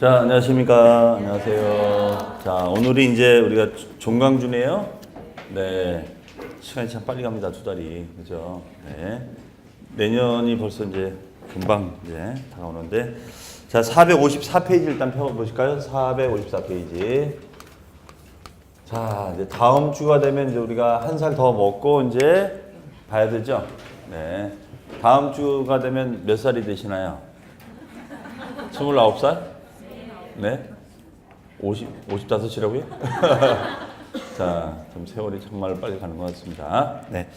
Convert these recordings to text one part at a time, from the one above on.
자, 안녕하십니까. 안녕하세요. 자, 오늘이 이제 우리가 종강주네요. 네. 시간이 참 빨리 갑니다. 두 달이. 그죠? 네. 내년이 벌써 이제 금방 이제 다가오는데. 자, 454페이지 일단 펴보실까요? 454페이지. 자, 이제 다음 주가 되면 이제 우리가 한 살 더 먹고 이제 봐야 되죠? 네. 다음 주가 되면 몇 살이 되시나요? 29살? 네? 55이라고요? 자, 좀 세월이 정말 빨리 가는 것 같습니다. 네.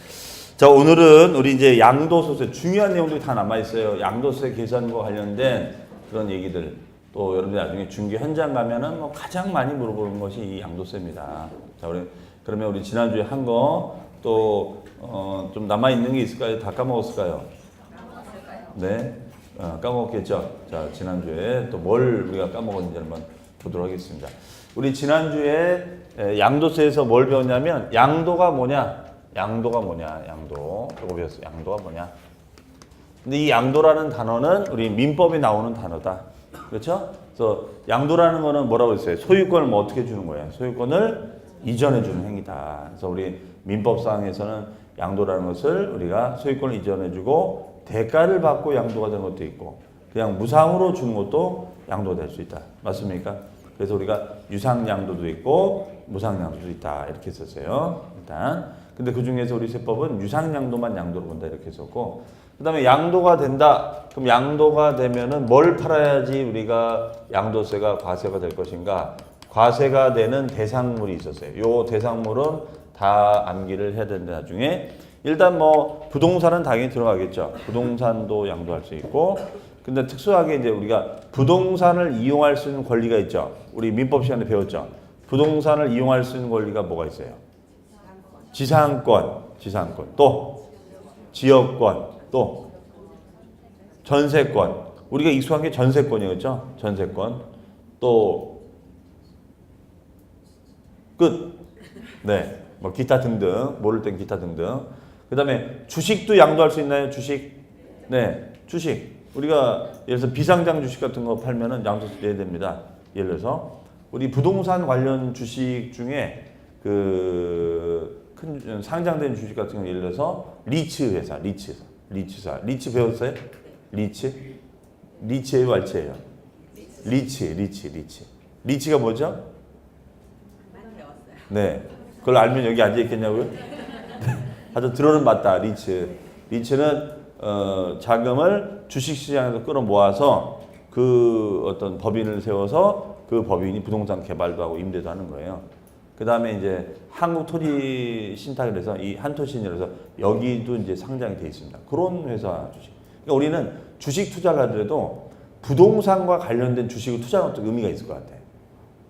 자, 오늘은 우리 이제 양도소득 중요한 내용들이 다 남아있어요. 양도세 계산과 관련된 그런 얘기들. 또 여러분들 나중에 중개 현장 가면은 뭐 가장 많이 물어보는 것이 이 양도세입니다. 자, 그러면 우리 지난주에 한 거 또, 좀 남아있는 게 있을까요? 다 까먹었을까요? 네. 까먹었겠죠? 자, 지난주에 또 뭘 우리가 까먹었는지 한번 보도록 하겠습니다. 우리 지난주에 양도세에서 뭘 배웠냐면, 양도가 뭐냐? 양도가 뭐냐? 양도. 이거 배웠어요. 양도가 뭐냐? 근데 이 양도라는 단어는 우리 민법에 나오는 단어다. 그렇죠? 그래서 양도라는 거는 뭐라고 했어요? 소유권을 뭐 어떻게 주는 거예요? 소유권을 이전해 주는 행위다. 그래서 우리 민법상에서는 양도라는 것을 우리가 소유권을 이전해 주고 대가를 받고 양도가 되는 것도 있고 그냥 무상으로 주는 것도 양도가 될 수 있다. 맞습니까? 그래서 우리가 유상양도도 있고 무상양도도 있다. 이렇게 했었어요. 일단. 근데 그 중에서 우리 세법은 유상양도만 양도로 본다. 이렇게 했었고 그 다음에 양도가 된다. 그럼 양도가 되면은 뭘 팔아야지 우리가 양도세가 과세가 될 것인가? 과세가 되는 대상물이 있었어요. 요 대상물은 다 암기를 해야 된다. 나중에. 일단 뭐 부동산은 당연히 들어가겠죠. 부동산도 양도할 수 있고 근데 특수하게 이제 우리가 부동산을 이용할 수 있는 권리가 있죠. 우리 민법 시간에 배웠죠. 부동산을 이용할 수 있는 권리가 뭐가 있어요? 지상권, 또 지역권, 또 전세권. 우리가 익숙한 게 전세권이었죠. 전세권. 또 끝. 네. 뭐 기타 등등, 모를 땐 기타 등등. 그 다음에 주식도 양도할 수 있나요? 주식? 네, 주식. 우리가 예를 들어서 비상장 주식 같은 거 팔면은 양도세 내야 됩니다. 예를 들어서 우리 부동산 관련 주식 중에 그 큰 상장된 주식 같은 거 예를 들어서 리츠 배웠어요? 리츠예요, 왈츠예요? 리츠가 뭐죠? 네, 그걸 알면 여기 앉아 있겠냐고요? 아주 들어는 맞다. 리츠는 자금을 주식시장에서 끌어모아서 그 어떤 법인을 세워서 그 법인이 부동산 개발도 하고 임대도 하는 거예요. 그 다음에 이제 한국토지신탁이라서 이 한토신이라서 여기도 이제 상장이 돼 있습니다. 그런 회사 주식. 그러니까 우리는 주식 투자를 하더라도 부동산과 관련된 주식을 투자하는 것도 의미가 있을 것 같아요.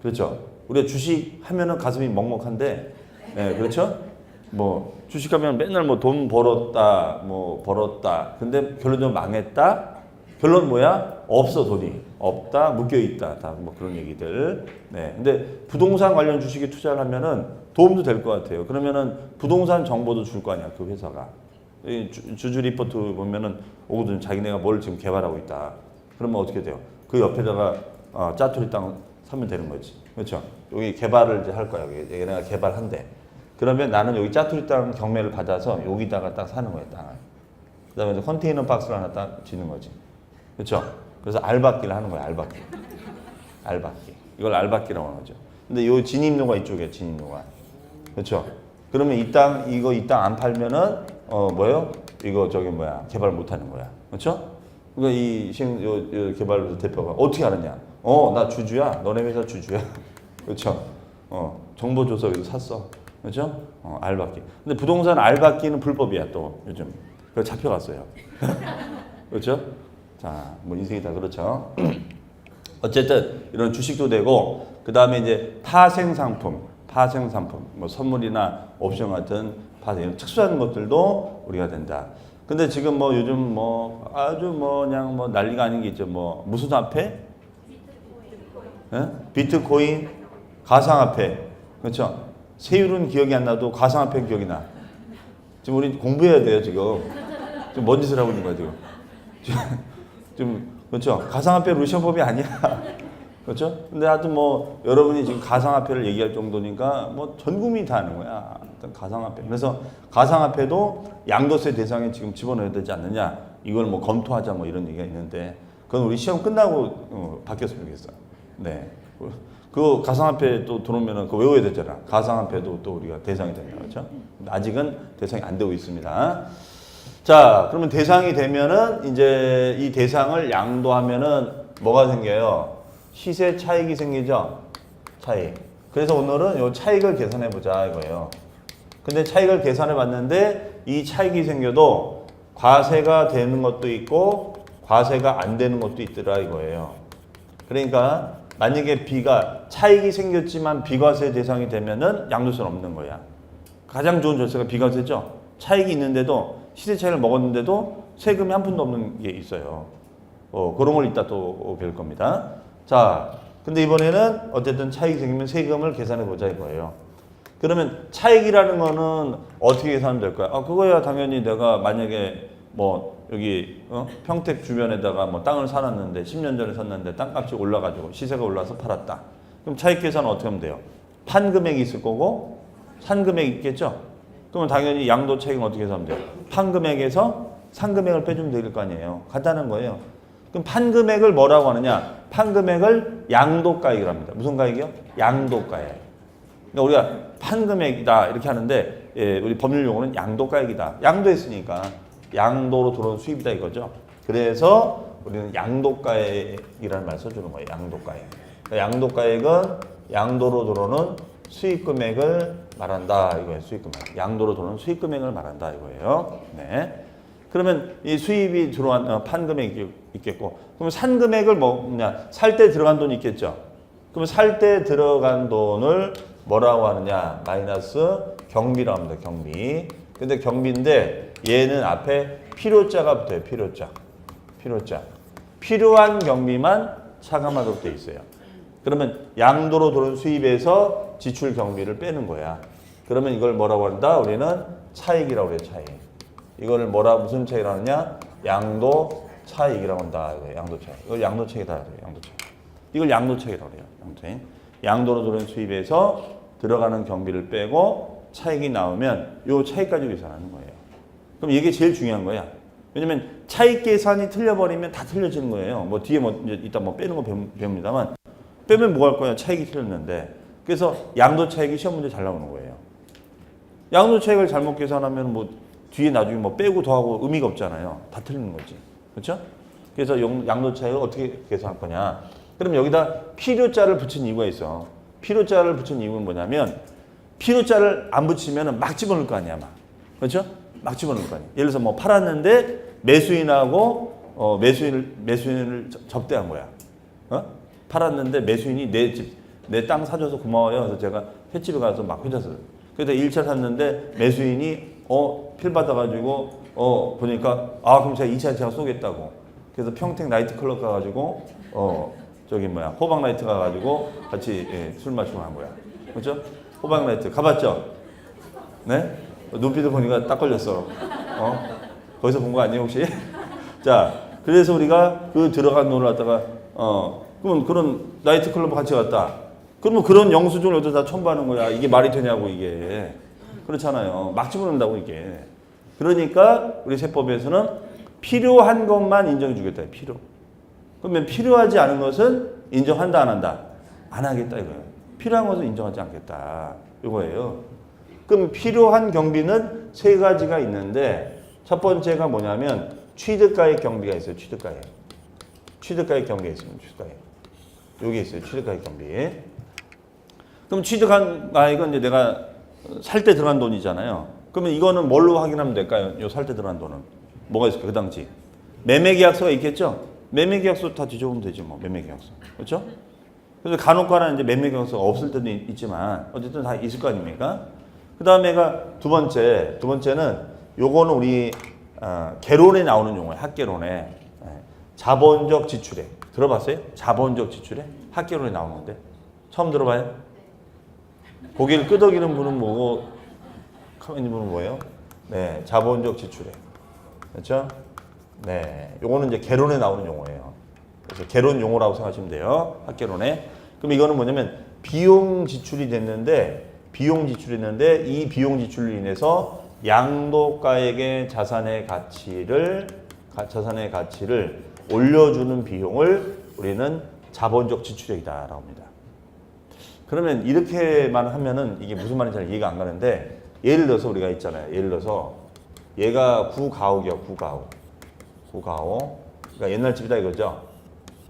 그렇죠? 우리가 주식 하면은 가슴이 먹먹한데, 네, 그렇죠? 뭐 주식하면 맨날 뭐 돈 벌었다. 근데 결론적으로 망했다. 결론 뭐야? 없어. 돈이 없다. 묶여 있다. 다 뭐 그런 얘기들. 네. 근데 부동산 관련 주식에 투자를 하면은 도움도 될 것 같아요. 그러면은 부동산 정보도 줄 거 아니야. 그 회사가. 주주 리포트 보면은 오거든. 자기네가 뭘 지금 개발하고 있다. 그러면 어떻게 돼요? 그 옆에다가 짜투리 땅 사면 되는 거지. 그렇죠? 여기 개발을 이제 할 거야. 여기 얘네가 개발한대. 그러면 나는 여기 짜투리 땅 경매를 받아서 여기다가 딱 사는 거예요, 땅을. 그 다음에 컨테이너 박스를 하나 딱 짓는 거지. 그렇죠? 그래서 알박기를 하는 거예요, 알박기. 이걸 알박기라고 하는 거죠. 근데 요 진입로가 이쪽이에요, 진입로가. 그렇죠? 그러면 이 땅 안 팔면은, 뭐예요? 이거 개발 못 하는 거야. 그렇죠? 그러니까 요 개발 대표가 어떻게 하느냐? 나 주주야. 너네 회사 주주야. 그렇죠? 정보조사 여기서 샀어. 그렇죠? 알박기. 근데 부동산 알박기는 불법이야, 또 요즘. 그래서 잡혀갔어요. 그렇죠? 자, 뭐 인생이 다 그렇죠. 어쨌든 이런 주식도 되고, 그 다음에 이제 파생상품, 뭐 선물이나 옵션 같은 이런 특수한 것들도 우리가 된다. 근데 지금 뭐 요즘 뭐 아주 그냥 난리가 아닌 게 있죠. 뭐 무슨 화폐? 비트코인, 가상화폐. 그렇죠? 세율은 기억이 안 나도 가상화폐는 기억이 나. 지금 우리 공부해야 돼요, 지금. 지금 뭔 짓을 하고 있는 거야, 지금. 그렇죠? 가상화폐 루시언법이 아니야. 그렇죠? 근데 하여튼 뭐 여러분이 지금 가상화폐를 얘기할 정도니까 뭐 전 국민이 다 아는 거야. 일단 가상화폐. 그래서 가상화폐도 양도세 대상에 지금 집어넣어야 되지 않느냐. 이걸 뭐 검토하자 뭐 이런 얘기가 있는데 그건 우리 시험 끝나고 바뀌었으면 좋겠어. 네. 그 가상화폐 또 들어오면은 그거 외워야 되잖아. 가상화폐도 또 우리가 대상이 된다. 그렇죠? 아직은 대상이 안 되고 있습니다. 자, 그러면 대상이 되면은 이제 이 대상을 양도하면은 뭐가 생겨요? 시세 차익이 생기죠? 차익. 그래서 오늘은 이 차익을 계산해 보자 이거예요. 근데 차익을 계산해 봤는데 이 차익이 생겨도 과세가 되는 것도 있고 과세가 안 되는 것도 있더라 이거예요. 그러니까 만약에 차익이 생겼지만 비과세 대상이 되면은 양도세는 없는 거야. 가장 좋은 절세가 비과세죠? 차익이 있는데도 시세 차익을 먹었는데도 세금이 한 푼도 없는 게 있어요. 그런 걸 이따 또 배울 겁니다. 자, 근데 이번에는 어쨌든 차익이 생기면 세금을 계산해 보자 이거예요. 그러면 차익이라는 거는 어떻게 계산하면 될까요? 그거야 당연히 내가 만약에 뭐 여기 평택 주변에다가 뭐 땅을 사놨는데 10년 전에 샀는데 땅값이 올라가지고 시세가 올라서 팔았다. 그럼 차익 계산은 어떻게 하면 돼요? 판 금액이 있을 거고 산 금액이 있겠죠? 그러면 당연히 양도 차익은 어떻게 계산하면 돼요? 판 금액에서 산 금액을 빼주면 될 거 아니에요. 간단한 거예요. 그럼 판 금액을 뭐라고 하느냐? 판 금액을 양도가액이라고 합니다. 무슨 가액이요? 양도가액. 그러니까 우리가 판 금액이다 이렇게 하는데 우리 법률 용어는 양도가액이다. 양도했으니까 양도로 들어온 수입이다 이거죠. 그래서 우리는 양도가액이라는 말을 써주는 거예요. 양도가액. 그러니까 양도가액은 양도로 들어오는 수입 금액을 말한다 이거예요. 수입 금액. 양도로 들어오는 수입 금액을 말한다 이거예요. 네. 그러면 이 수입이 들어간 판 금액이 있겠고, 그러면 산 금액을 뭐냐? 살 때 들어간 돈이 있겠죠. 그러면 살 때 들어간 돈을 뭐라고 하느냐? 마이너스 경비라고 합니다. 경비. 근데 경비인데 얘는 앞에 필요자가 붙어요. 필요자. 필요한 경비만 차감하도록 돼 있어요. 그러면 양도로 들어온 수입에서 지출 경비를 빼는 거야. 그러면 이걸 뭐라고 한다? 우리는 차익이라고 그래요. 차익. 이거를 무슨 차익이라고 하느냐? 양도 차익이라고 한다. 양도 차익. 이걸 양도 차익이다. 양도 차익. 이걸 양도 차익이라고 해요. 양도 차익. 양도로 들어온 수입에서 들어가는 경비를 빼고 차익이 나오면 요 차익까지 계산하는 거예요. 그럼 이게 제일 중요한 거야. 왜냐면 차익 계산이 틀려버리면 다 틀려지는 거예요. 뭐 뒤에 이제 이따 빼는 거 배웁니다만 빼면 뭐 할 거야? 차익이 틀렸는데. 그래서 양도 차익이 시험 문제 잘 나오는 거예요. 양도 차익을 잘못 계산하면 뒤에 나중에 빼고 더하고 의미가 없잖아요. 다 틀리는 거지. 그렇죠? 그래서 양도 차익을 어떻게 계산할 거냐? 그럼 여기다 필요자를 붙인 이유가 있어. 필요자를 붙인 이유는 뭐냐면 필요자를 안 붙이면 막 집어넣을 거 아니야, 막. 그렇죠? 막 집어넣을 거 아니야. 예를 들어서 팔았는데 매수인하고 매수인을 접대한 거야. 팔았는데 매수인이 내 땅 사줘서 고마워요. 그래서 제가 횟집에 가서 막 회줬어요. 그래서 1차 샀는데 매수인이 필 받아가지고 보니까 그럼 제가 2차 제가 쏘겠다고. 그래서 평택 나이트클럽 가가지고 호박 나이트 가가지고 같이 술 마시고 한 거야. 그렇죠? 호박 나이트 가봤죠? 네? 눈빛을 보니까 딱 걸렸어. 거기서 본 거 아니에요 혹시? 자, 그래서 우리가 그 들어간 돈을 갖다가 그러면 그런 나이트클럽 같이 갔다. 그러면 그런 영수증을 여기다 첨부하는 거야. 이게 말이 되냐고 이게. 그렇잖아요. 막 집어넣는다고 이게. 그러니까 우리 세법에서는 필요한 것만 인정해 주겠다. 필요. 그러면 필요하지 않은 것은 인정한다 안 한다? 안 하겠다 이거예요. 필요한 것은 인정하지 않겠다. 이거예요. 그럼 필요한 경비는 세 가지가 있는데 첫 번째가 뭐냐면 취득가액 경비가 있어요. 취득가액 경비가 있습니다. 취득가액. 여기 있어요. 취득가액 경비. 그럼 취득한 가액은 이제 내가 살 때 들어간 돈이잖아요. 그러면 이거는 뭘로 확인하면 될까요? 요 살 때 들어간 돈은. 뭐가 있을까요? 그 당시. 매매계약서가 있겠죠? 매매계약서 다 뒤져보면 되지 뭐. 매매계약서. 그렇죠? 그래서 간혹가다 이제 매매계약서가 없을 때도 있지만 어쨌든 다 있을 거 아닙니까? 그 다음에가 두 번째는 요거는 우리 개론에 나오는 용어예요. 학개론에. 자본적 지출액. 들어봤어요? 자본적 지출액? 학개론에 나오는 건데. 처음 들어봐요? 고개를 끄덕이는 분은 뭐고 가만히 있는 분은 뭐예요? 네, 자본적 지출액. 그렇죠? 네, 요거는 이제 개론에 나오는 용어예요. 그래서 개론 용어라고 생각하시면 돼요. 학개론에. 그럼 이거는 뭐냐면 비용 지출이 됐는데 이 비용 지출로 인해서 양도가액의 자산의 가치를 올려주는 비용을 우리는 자본적 지출액이다라고 합니다. 그러면 이렇게만 하면은 이게 무슨 말인지 잘 이해가 안 가는데 예를 들어서 우리가 있잖아요. 예를 들어서 얘가 구가옥이요. 구가옥. 그러니까 옛날 집이다 이거죠.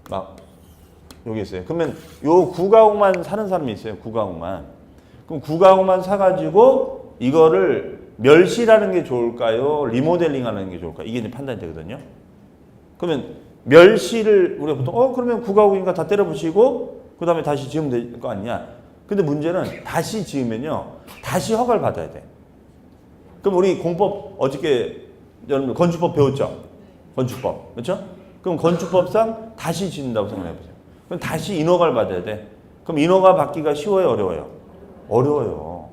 막 여기 있어요. 그러면 요 구가옥만 사는 사람이 있어요. 구가옥만. 그럼 구가옥만 사가지고 이거를 멸실하는 게 좋을까요? 리모델링하는 게 좋을까요? 이게 이제 판단이 되거든요. 그러면 멸실을 우리가 보통 그러면 구가옥이니까 다 때려부시고 그 다음에 다시 지으면 될 거 아니냐. 근데 문제는 다시 지으면요. 다시 허가를 받아야 돼. 그럼 우리 공법 어저께 여러분들 건축법 배웠죠? 건축법. 그렇죠? 그럼 건축법상 다시 짓는다고 생각해 보세요. 그럼 다시 인허가를 받아야 돼. 그럼 인허가 받기가 쉬워요? 어려워요? 어려워요.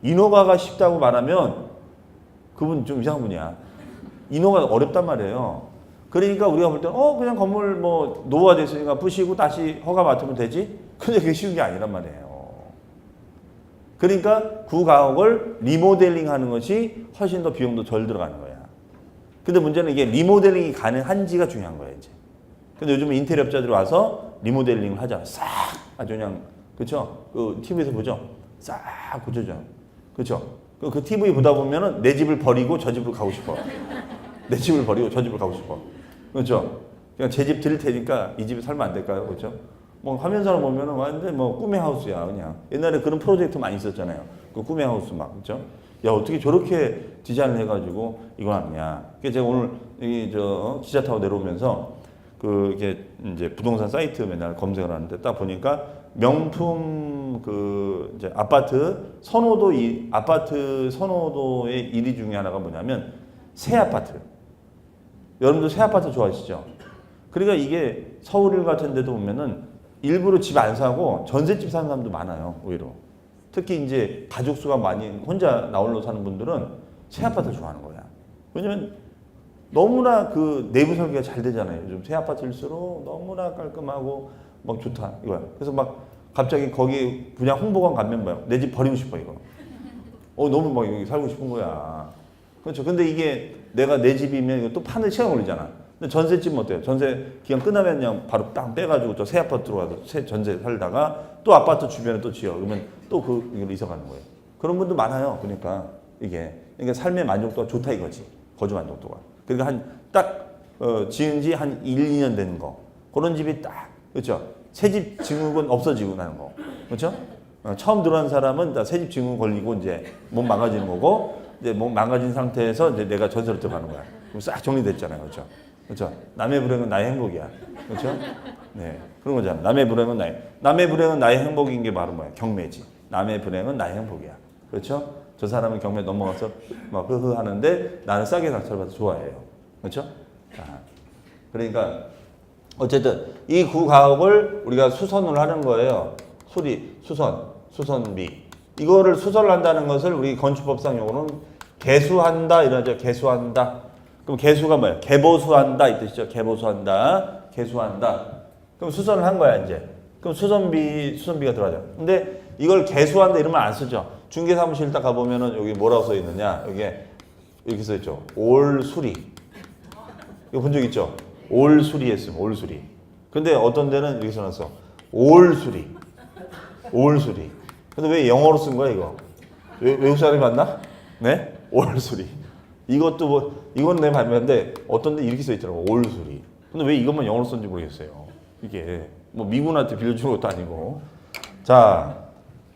인허가가 쉽다고 말하면 그분 좀 이상한 분이야. 인허가 어렵단 말이에요. 그러니까 우리가 볼 때는 그냥 건물 뭐 노후화 됐으니까 부시고 다시 허가 맡으면 되지? 근데 그게 쉬운 게 아니란 말이에요. 그러니까 구가옥을 리모델링 하는 것이 훨씬 더 비용도 덜 들어가는 거야. 근데 문제는 이게 리모델링이 가능한지가 중요한 거야, 이제. 근데 요즘은 인테리어업자들이 와서 리모델링을 하잖아. 싹 아주 그냥, 그쵸? 그 TV에서 보죠? 싹 고쳐줘. 그쵸? 그 TV 보다 보면은 내 집을 버리고 저 집으로 가고 싶어. 내 집을 버리고 저 집으로 가고 싶어. 그렇죠? 그냥 제 집 드릴 테니까 이 집에 살면 안 될까요? 그렇죠? 뭐 화면상으로 보면은 완전 뭐 꿈의 하우스야 그냥. 옛날에 그런 프로젝트 많이 있었잖아요. 그 꿈의 하우스 막, 그렇죠? 야 어떻게 저렇게 디자인을 해가지고 이걸 하느냐. 그래서 제가 오늘 기차 타고 내려오면서 이게 이제 부동산 사이트 맨날 검색을 하는데 딱 보니까 명품 이제 아파트 선호도의 1위 중에 하나가 뭐냐면 새 아파트. 여러분들 새 아파트 좋아하시죠? 그러니까 이게 서울 같은 데도 보면은 일부러 집 안 사고 전셋집 사는 사람도 많아요, 오히려. 특히 이제 가족 수가 많이 혼자 나홀로 사는 분들은 새 아파트 좋아하는 거야. 왜냐면 너무나 그 내부 설계가 잘 되잖아요. 요즘 새 아파트일수록 너무나 깔끔하고 막 좋다 이거야. 그래서 막 갑자기 거기 분양 홍보관 가면 뭐야? 내 집 버리고 싶어 이거. 너무 막 여기 살고 싶은 거야. 그렇죠. 근데 이게 내가 내 집이면 이거 또 파는 시간 걸리잖아. 근데 전세집은 어때요? 전세 기간 끝나면 그냥 바로 딱 빼가지고 저 새 아파트 들어가서 새 전세 살다가 또 아파트 주변에 또 지어. 그러면 또 이걸 이사 가는 거예요. 그런 분도 많아요. 그러니까 그러니까 삶의 만족도가 좋다 이거지. 거주 만족도가. 그러니까 지은 지 한 1, 2년 된 거. 그런 집이 딱, 그렇죠? 새 집 증후군 없어지고 나는 거. 그렇죠? 처음 들어간 사람은 새 집 증후군 걸리고 이제 몸 망가지는 거고, 이제 몸 망가진 상태에서 이제 내가 전세로 들어가는 거야. 그럼 싹 정리됐잖아요. 그렇죠? 그렇죠? 남의 불행은 나의 행복이야. 그렇죠? 네. 그런 거잖아. 남의 불행은 나의 행복인 게 바로 뭐야? 경매지. 남의 불행은 나의 행복이야. 그렇죠? 저 사람은 경매 넘어가서 막 흐흐 하는데 나는 싸게 낙찰받아서 좋아해요. 그렇죠? 그러니까 어쨌든 이 구가옥을 우리가 수선을 하는 거예요. 수선비. 이거를 수선을 한다는 것을 우리 건축법상 용어는 개수한다 이러죠. 개수한다. 그럼 개수가 뭐예요? 개보수한다 이 뜻이죠. 개보수한다. 그럼 수선을 한 거야 이제. 그럼 수선비가 들어가죠. 근데 이걸 개수한다 이런 말 안 쓰죠. 중개사무실 딱 가보면은 여기 뭐라고 써 있느냐? 여기에 이렇게 써 있죠. 올수리. 이거 본 적 있죠? 올수리 했으면 올수리. 근데 어떤 데는 이렇게 써놨어. 올수리. 근데 왜 영어로 쓴 거야 이거? 외국 사람이 맞나? 네? 올수리. 이건 내 발명인데 어떤 데 이렇게 써 있더라고. 올수리. 근데 왜 이것만 영어로 썼는지 모르겠어요. 이게 뭐 미군한테 빌려주는 것도 아니고. 자,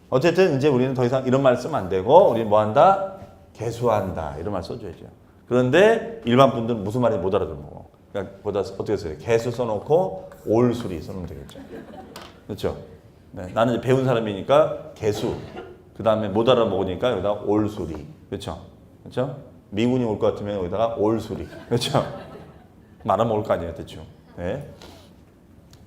어쨌든 이제 우리는 더 이상 이런 말 쓰면 안 되고 우리는 뭐 한다? 개수한다. 이런 말 써줘야죠. 그런데 일반 분들은 무슨 말인지 못 알아듣는 거고. 그러니까 어떻게 써요? 개수 써놓고 올수리 써놓으면 되겠죠. 그렇죠? 네, 나는 이제 배운 사람이니까 개수. 그 다음에 못 알아먹으니까 여기다 올수리. 그렇죠? 미군이 올 것 같으면 여기다가 올수리. 그렇죠? 말아먹을 거 아니에요, 대충. 네.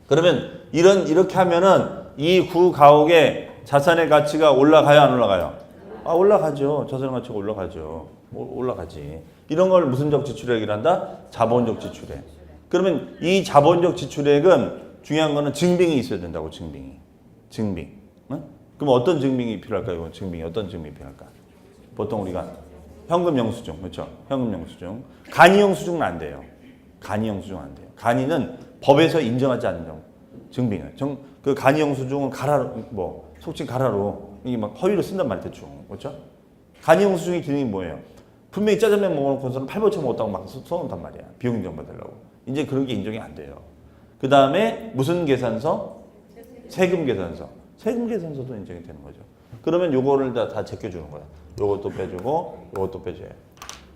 그러면 이렇게 하면은 이 구가옥의 자산의 가치가 올라가요, 안 올라가요? 올라가죠. 자산의 가치가 올라가죠. 올라가지. 이런 걸 무슨적 지출액이란다? 자본적 지출액. 그러면 이 자본적 지출액은 중요한 거는 증빙이 있어야 된다고, 증빙. 응? 그럼 어떤 증빙이 필요할까요? 증빙이 어떤 증빙이 필요할까? 보통 우리가 현금 영수증, 그렇죠? 현금 영수증. 간이 영수증은 안 돼요. 간이 영수증 안 돼요. 간이는 법에서 인정하지 않는 증빙을. 그 간이 영수증은 가라로, 속칭 가라로 이게 막 허위로 쓴단 말이에요, 대충, 그렇죠? 간이 영수증의 기능이 뭐예요? 분명히 짜장면 먹어놓고서는 팔보채 먹었다고 막 써놓단 말이야. 비용 인정 받으려고. 이제 그런 게 인정이 안 돼요. 그 다음에 무슨 계산서? 세금 계산서. 세금 계산서도 인정이 되는 거죠. 그러면 요거를 다 제껴주는 거야. 요것도 빼주고, 요것도 빼줘요.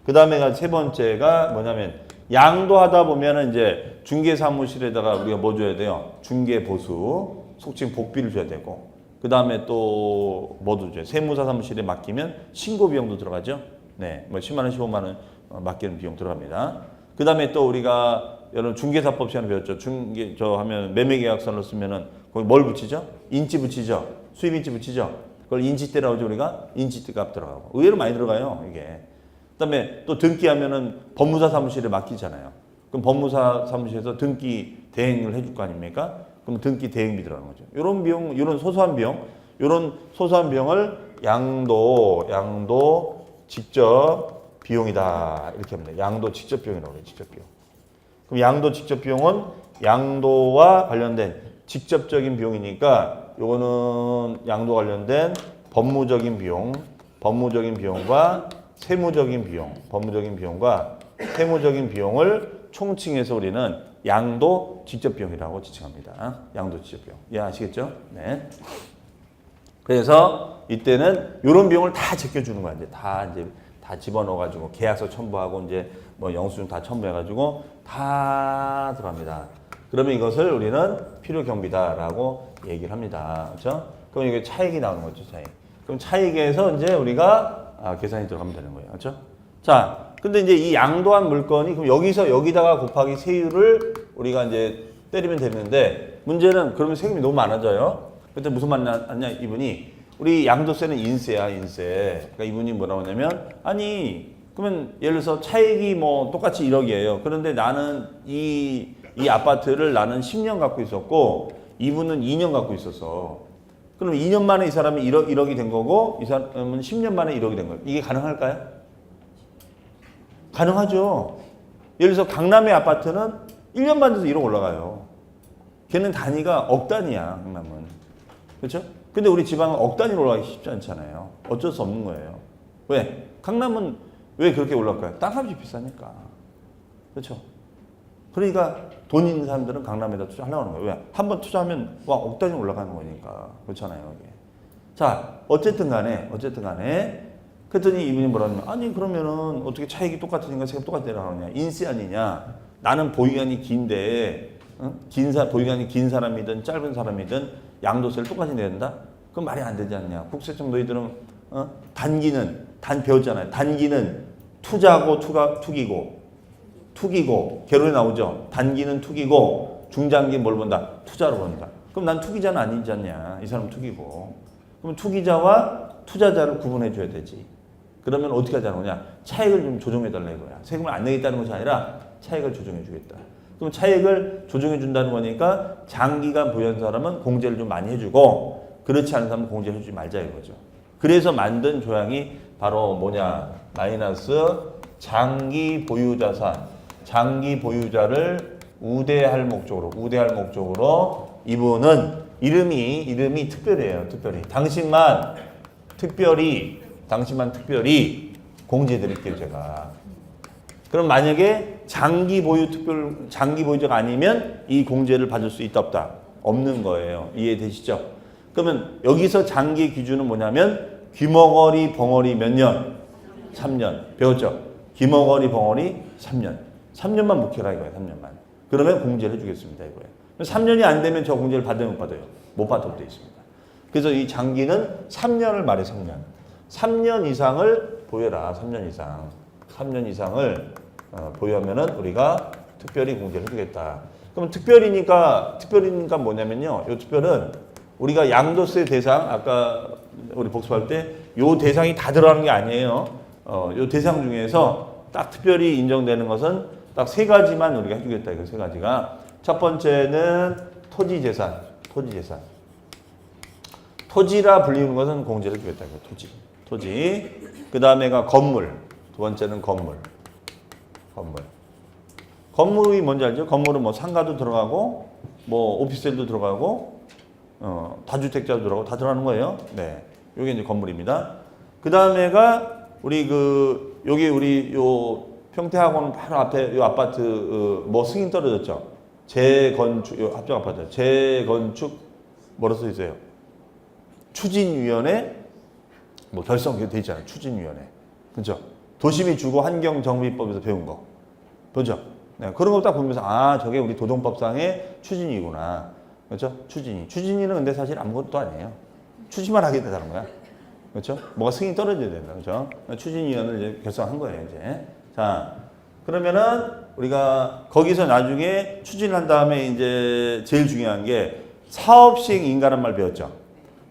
그 다음에 세 번째가 뭐냐면, 양도하다 보면은 이제 중개사무실에다가 우리가 뭐 줘야 돼요? 중개보수, 속칭 복비를 줘야 되고, 그 다음에 또 뭐도 줘요? 세무사 사무실에 맡기면 신고 비용도 들어가죠? 네, 뭐 10만 원, 15만 원 맡기는 비용 들어갑니다. 그 다음에 또 우리가 여러분 중개사법 시간에 배웠죠. 하면 매매계약서를 쓰면은 거기 뭘 붙이죠? 인지 붙이죠. 수입인지 붙이죠. 그걸 인지대라고 하죠. 우리가 인지대 값 들어가고 의외로 많이 들어가요. 이게. 그다음에 또 등기하면은 법무사 사무실에 맡기잖아요. 그럼 법무사 사무실에서 등기 대행을 해줄 거 아닙니까? 그럼 등기 대행비 들어가는 거죠. 이런 비용, 이런 소소한 비용을 양도 직접 비용이다 이렇게 합니다. 양도 직접 비용이라고 해요. 직접 비용. 그럼 양도 직접 비용은 양도와 관련된 직접적인 비용이니까 요거는 양도 관련된 법무적인 비용과 세무적인 비용을 총칭해서 우리는 양도 직접 비용이라고 지칭합니다. 양도 직접 비용. 예, 아시겠죠? 네. 그래서 이때는 이런 비용을 다 제껴주는 거야. 이제 다 집어넣어가지고 계약서 첨부하고 이제 뭐 영수증 다 첨부해가지고 다 들어갑니다. 그러면 이것을 우리는 필요 경비다라고 얘기를 합니다. 그렇죠? 그럼 이게 차익이 나오는 거죠, 차익. 그럼 차익에서 이제 우리가 계산이 들어가면 되는 거예요. 그렇죠? 자, 근데 이제 이 양도한 물건이 그럼 여기다가 곱하기 세율을 우리가 이제 때리면 되는데 문제는 그러면 세금이 너무 많아져요. 그때 무슨 말 났냐 이분이 우리 양도세는 인세야, 인세. 그러니까 이분이 뭐라고 하냐면 아니 그러면 예를 들어서 차익이 뭐 똑같이 1억이에요. 그런데 나는 이 아파트를 나는 10년 갖고 있었고 이분은 2년 갖고 있었어. 그럼 2년 만에 이 사람이 1억이 된 거고 이 사람은 10년 만에 1억이 된 거예요. 이게 가능할까요? 가능하죠. 예를 들어서 강남의 아파트는 1년 반 돼서 1억 올라가요. 걔는 단위가 억 단위야, 강남은. 그렇죠? 근데 우리 지방은 억 단위로 올라가기 쉽지 않잖아요. 어쩔 수 없는 거예요. 왜? 강남은 왜 그렇게 올라갈까요? 땅값이 비싸니까. 그렇죠? 그러니까 돈 있는 사람들은 강남에다 투자하려고 하는 거예요. 왜? 한번 투자하면 억 단위 올라가는 거니까. 그렇잖아요. 이게. 자, 어쨌든 간에 그랬더니 이분이 뭐라냐면 아니 그러면은 어떻게 차익이 똑같으니까 세금 똑같이 내려가느냐. 인세 아니냐. 나는 보유기간이 긴데 보유기간이 긴 사람이든 짧은 사람이든 양도세를 똑같이 내야 된다? 그건 말이 안 되지 않냐. 국세청 너희들은 배웠잖아요. 단기는 투자고 투기고 개론에 나오죠. 단기는 투기고 중장기 뭘 본다? 투자로 본다. 그럼 난 투기자는 아니지 않냐. 이 사람은 투기고. 그럼 투기자와 투자자를 구분해 줘야 되지. 그러면 어떻게 하자는 거냐? 차익을 좀 조정해 달라 이거야. 세금을 안 내겠다는 것이 아니라 차익을 조정해 주겠다. 그럼 차익을 조정해 준다는 거니까 장기간 보유한 사람은 공제를 좀 많이 해주고 그렇지 않은 사람은 공제를 해주지 말자 이거죠. 그래서 만든 조항이 바로 뭐냐? 마이너스 장기 보유 자산, 장기 보유자를 우대할 목적으로 이분은 이름이 특별해요. 특별히 당신만 특별히 공제해 드릴게요, 제가. 그럼 만약에 장기 보유자가 아니면 이 공제를 받을 수 있다 없다? 없는 거예요. 이해되시죠? 그러면 여기서 장기 기준은 뭐냐면 귀머거리 벙어리 몇 년? 3년. 배웠죠? 귀머거리 벙어리 3년. 3년만 묵혀라 이거예요. 3년만. 그러면 공제를 해주겠습니다 이거예요. 3년이 안 되면 저 공제를 받아요 못 받아요? 못 받도록 되어 있습니다. 그래서 이 장기는 3년을 말해 3년. 3년 이상을 보여라. 3년 이상을 보유하면은 우리가 특별히 공제를 해주겠다. 그럼 특별이니까 뭐냐면요. 이 특별은 우리가 양도세 대상 아까 우리 복습할 때 요 대상이 다 들어가는 게 아니에요. 요 대상 중에서 딱 특별히 인정되는 것은 딱 세 가지만 우리가 해주겠다. 이거 세 가지가. 첫 번째는 토지재산. 토지재산. 토지라 불리는 것은 공제를 주겠다. 이거 토지. 토지. 그 다음에가 건물. 두 번째는 건물. 건물. 건물이 뭔지 알죠? 건물은 뭐 상가도 들어가고, 뭐 오피스텔도 들어가고, 다주택자도 들어가고 다 들어가는 거예요. 네. 요게 이제 건물입니다. 그 다음에가 우리 여기 우리 요 평택학원 바로 앞에 요 아파트 뭐 승인 떨어졌죠? 재건축, 요 합정 아파트. 재건축 뭐라 써 있어요? 추진위원회 뭐 결성 돼 있잖아요. 추진위원회. 그죠? 도시미 주거 환경정비법에서 배운 거. 그죠? 네, 그런 거 딱 보면서 아 저게 우리 도정법상의 추진위구나. 그렇죠? 추진위. 추진위는 근데 사실 아무것도 아니에요. 추진만 하게 되는 거야. 그렇죠? 뭐가 승인이 떨어져야 된다. 그렇죠? 추진위원을 이제 결성한 거예요, 이제. 자, 그러면은 우리가 거기서 나중에 추진한 다음에 이제 제일 중요한 게 사업 시행 인가란 말 배웠죠?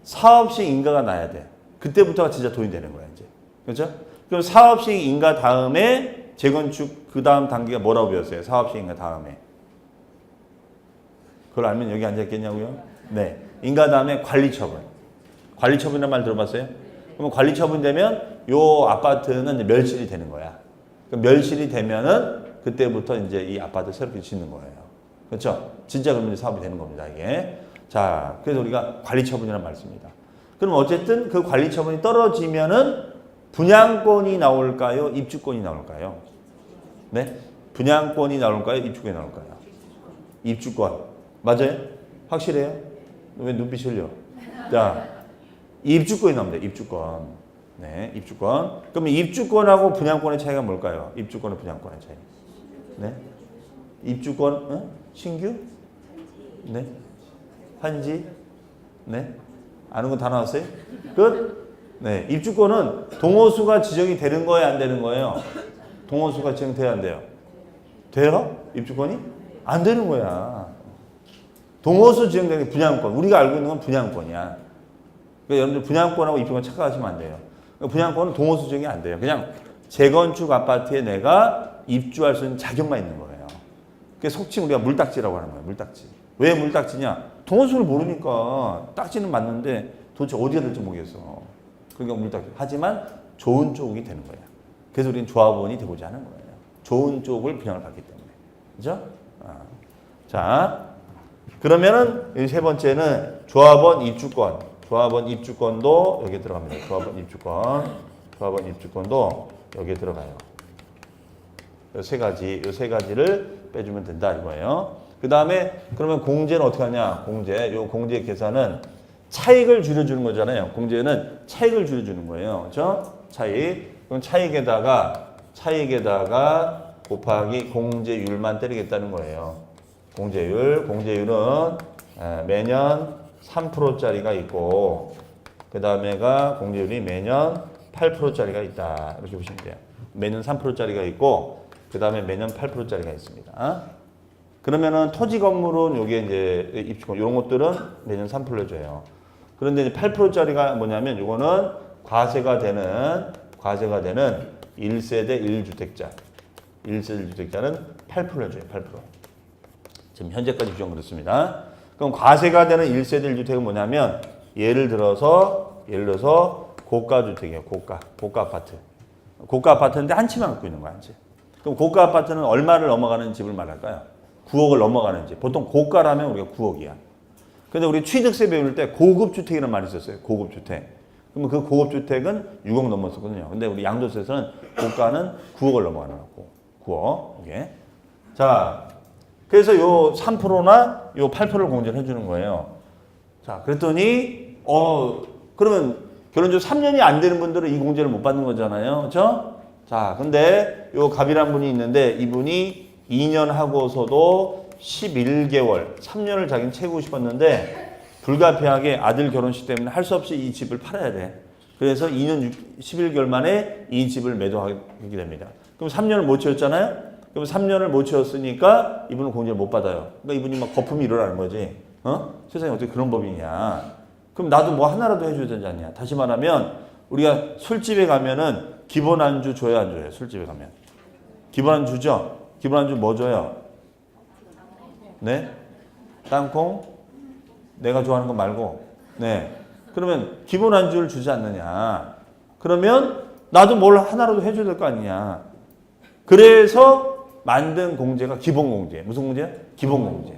사업 시행 인가가 나야 돼. 그때부터가 진짜 돈이 되는 거야, 이제. 그렇죠? 그럼 사업 시행 인가 다음에 재건축 그 다음 단계가 뭐라고 배웠어요? 사업 시행 인가 다음에. 그걸 알면 여기 앉아 있겠냐고요? 네. 인가 다음에 관리처분. 관리처분이라는 말 들어봤어요? 그러면 관리처분 되면 요 아파트는 멸실이 되는 거야. 멸실이 되면은 그때부터 이제 이 아파트 새롭게 짓는 거예요. 그렇죠? 진짜 그러면 이제 사업이 되는 겁니다, 이게. 자, 그래서 우리가 관리처분이라는 말 씁니다. 그럼 어쨌든 그 관리처분이 떨어지면은 분양권이 나올까요? 입주권이 나올까요? 네? 분양권이 나올까요? 입주권이 나올까요? 입주권. 맞아요? 확실해요? 왜 눈빛이 흘려? 자, 입주권이 나옵니다. 입주권. 네, 입주권. 그러면 입주권하고 분양권의 차이가 뭘까요? 입주권과 분양권의 차이. 네? 입주권, 신규? 네? 환지? 네? 아는 건 다 나왔어요? 끝? 네, 입주권은 동호수가 지정이 되는 거예요, 안 되는 거예요? 동호수가 지정돼야 안 돼요? 돼요? 입주권이? 안 되는 거야. 동호수 지정되는 게 분양권. 우리가 알고 있는 건 분양권이야. 그러니까 여러분들 분양권하고 입주권 착각하시면 안 돼요. 그러니까 분양권은 동호수 지정이 안 돼요. 그냥 재건축 아파트에 내가 입주할 수 있는 자격만 있는 거예요. 그게 속칭 우리가 물딱지라고 하는 거예요. 물딱지. 왜 물딱지냐? 동호수를 모르니까 딱지는 맞는데 도대체 어디가 될지 모르겠어. 그러니까 물딱지. 하지만 좋은 쪽이 되는 거예요. 그래서 우리는 조합원이 되고자 하는 거예요. 좋은 쪽을 분양을 받기 때문에. 그죠? 자, 그러면은 이 세 번째는 조합원 입주권. 조합원 입주권도 여기에 들어갑니다. 조합원 입주권. 조합원 입주권도 여기에 들어가요. 이 세 가지를 빼주면 된다 이거예요. 그 다음에 그러면 공제는 어떻게 하냐? 요 공제 계산은 차익을 줄여주는 거잖아요. 공제는 차익을 줄여주는 거예요. 그렇죠? 차익. 그럼 차익에다가 곱하기 공제율만 때리겠다는 거예요. 공제율은 매년 3%짜리가 있고 그 다음에가 공제율이 매년 8%짜리가 있다. 이렇게 보시면 돼요. 매년 3%짜리가 있고 그 다음에 매년 8%짜리가 있습니다. 그러면은 토지 건물은 요게 이제 입주권 이런 것들은 매년 3% 해줘요. 그런데 이제 8%짜리가 뭐냐면 요거는 과세가 되는 1세대 1주택자. 1세대 1주택자는 8% 해줘요. 8%. 지금 현재까지 규정 그렇습니다. 그럼 과세가 되는 1세대 1주택은 뭐냐면 예를 들어서 고가 주택이에요. 고가 아파트. 고가 아파트인데 한 채만 갖고 있는 거야, 한 채. 그럼 고가 아파트는 얼마를 넘어가는 집을 말할까요? 9억을 넘어가는 집. 보통 고가라면 우리가 9억이야. 근데 우리 취득세 배울 때 고급 주택이라는 말이 있었어요. 고급 주택. 그러면 그 고급 주택은 6억 넘었었거든요. 근데 우리 양도세에서는 고가는 9억을 넘어가는 거고. 9억. 이게. 자, 그래서 요 3%나 요 8%를 공제를 해주는 거예요. 자, 그랬더니 그러면 결혼적 3년이 안 되는 분들은 이 공제를 못 받는 거잖아요. 그렇죠? 자, 근데 요 갑이란 분이 있는데 이분이 2년 하고서도 11개월, 3년을 자기는 채우고 싶었는데 불가피하게 아들 결혼식 때문에 할 수 없이 이 집을 팔아야 돼. 그래서 2년 11개월 만에 이 집을 매도하게 됩니다. 그럼 3년을 못 채웠잖아요? 그럼 3년을 못 채웠으니까 이분은 공제를 못 받아요. 그러니까 이분이 막 거품이 일어나는 거지. 세상에 어떻게 그런 법이냐. 그럼 나도 뭐 하나라도 해줘야 되지 않냐. 다시 말하면 우리가 술집에 가면은 기본 안주 줘야 안 줘요. 술집에 가면. 기본 안주 주죠? 기본 안주 뭐 줘요? 네? 땅콩? 내가 좋아하는 거 말고. 네. 그러면 기본 안주를 주지 않느냐. 그러면 나도 뭘 하나라도 해줘야 될 거 아니냐. 그래서 만든 공제가 기본 공제. 무슨 공제야? 기본 공제.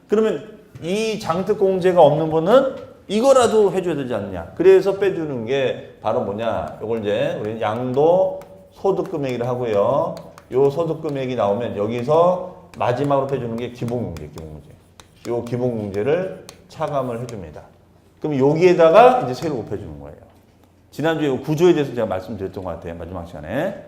그러면 이 장특 공제가 없는 분은 이거라도 해줘야 되지 않느냐. 그래서 빼주는 게 바로 뭐냐. 요걸 이제 우리는 양도 소득 금액이라 하고요. 요 소득 금액이 나오면 여기서 마지막으로 빼주는 게 기본 공제, 기본 공제. 요 기본 공제를 차감을 해줍니다. 그럼 여기에다가 이제 세로 곱해주는 거예요. 지난주에 요 구조에 대해서 제가 말씀드렸던 것 같아요. 마지막 시간에.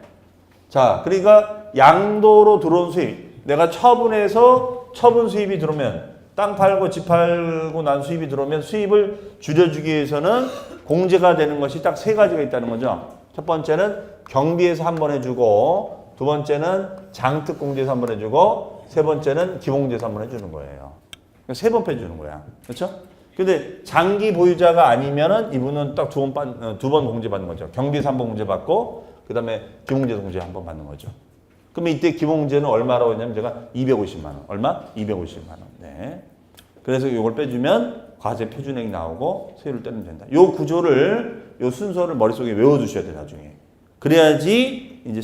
자, 그러니까 양도로 들어온 수입. 내가 처분해서 처분 수입이 들어오면 땅 팔고 집 팔고 난 수입이 들어오면 수입을 줄여주기 위해서는 공제가 되는 것이 딱 세 가지가 있다는 거죠. 첫 번째는 경비에서 한 번 해주고, 두 번째는 장특 공제에서 한 번 해주고, 세 번째는 기본공제에서 한 번 해주는 거예요. 세 번 빼주는 거야. 그렇죠? 근데 장기 보유자가 아니면은 이분은 딱 두 번 공제 받는 거죠. 경비에서 한 번 공제 받고, 그 다음에 기본공제에서 공제 한 번 받는 거죠. 그러면 이때 기본공제는 얼마라고 했냐면 제가 250만 원. 얼마? 250만 원. 네. 그래서 이걸 빼주면 과세 표준액이 나오고 세율을 떼면 된다. 요 구조를, 요 순서를 머릿속에 외워두셔야 돼요, 나중에. 그래야지 이제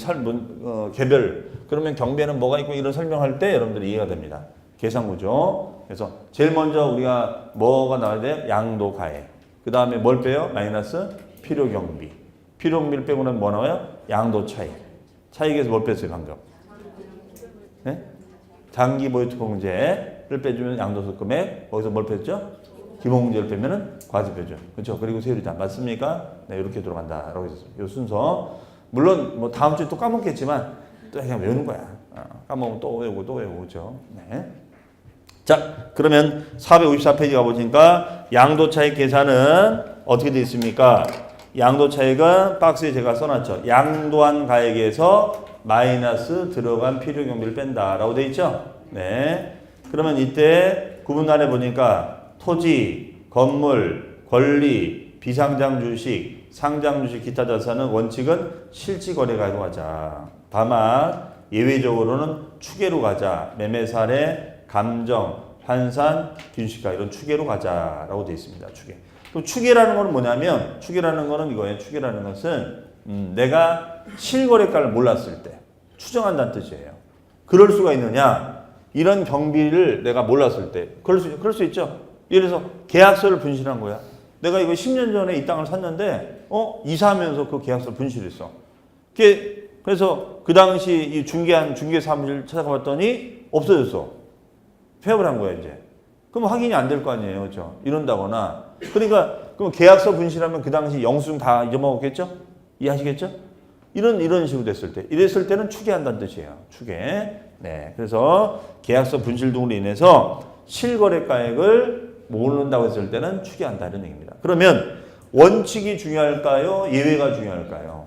개별. 그러면 경비에는 뭐가 있고 이런 설명할 때 여러분들이 이해가 됩니다. 계산 구조. 그래서 제일 먼저 우리가 뭐가 나와야 돼? 양도 가액. 그 다음에 뭘 빼요? 마이너스 필요 경비. 필요 경비를 빼고 나면 뭐 나와요? 양도 차익. 차익에서 뭘 뺐어요, 방금? 네? 장기 보유 특허 공제를 빼주면 양도소 금액. 거기서 뭘 뺐죠? 기본 공제를 빼면은 과세 빼죠. 그렇죠? 그리고 세율이다. 맞습니까? 네, 이렇게 들어간다라고 했었어요. 이 순서. 물론 뭐 다음 주에 또 까먹겠지만 또 그냥 외우는 거야. 까먹으면 또 외우고 또 외우고 그렇죠? 네. 자, 그러면 454페이지 가보니까 양도 차익 계산은 어떻게 되어 있습니까? 양도 차익은 박스에 제가 써놨죠. 양도한 가액에서 마이너스 들어간 필요 경비를 뺀다라고 되어 있죠. 네. 그러면 이때 구분란에 보니까 토지, 건물, 권리, 비상장 주식, 상장 주식, 기타 자산은 원칙은 실지 거래 가액으로 가자. 다만 예외적으로는 추계로 가자. 매매 사례, 감정, 환산, 균식가 이런 추계로 가자라고 되어 있습니다. 추계. 또 추계라는 거는 뭐냐면 추계라는 거는 이거예요. 추계라는 것은 내가 실거래가를 몰랐을 때 추정한다는 뜻이에요. 그럴 수가 있느냐? 이런 경비를 내가 몰랐을 때 그럴 수 있죠. 예를 들어서 계약서를 분실한 거야. 내가 이거 10년 전에 이 땅을 샀는데 이사하면서 그 계약서를 분실했어. 그래서 그 당시 이 중개 사무실 찾아가 봤더니 없어졌어. 폐업을 한 거야 이제. 그럼 확인이 안 될 거 아니에요, 그렇죠? 이런다거나. 그러니까 그럼 계약서 분실하면 그 당시 영수증 다 잊어먹었겠죠? 이해하시겠죠? 이런 식으로 됐을 때, 이랬을 때는 추계한다는 뜻이에요. 추계. 네, 그래서 계약서 분실 등으로 인해서 실거래가액을 모른다고 했을 때는 추계한다 이런 얘기입니다. 그러면 원칙이 중요할까요? 예외가 중요할까요?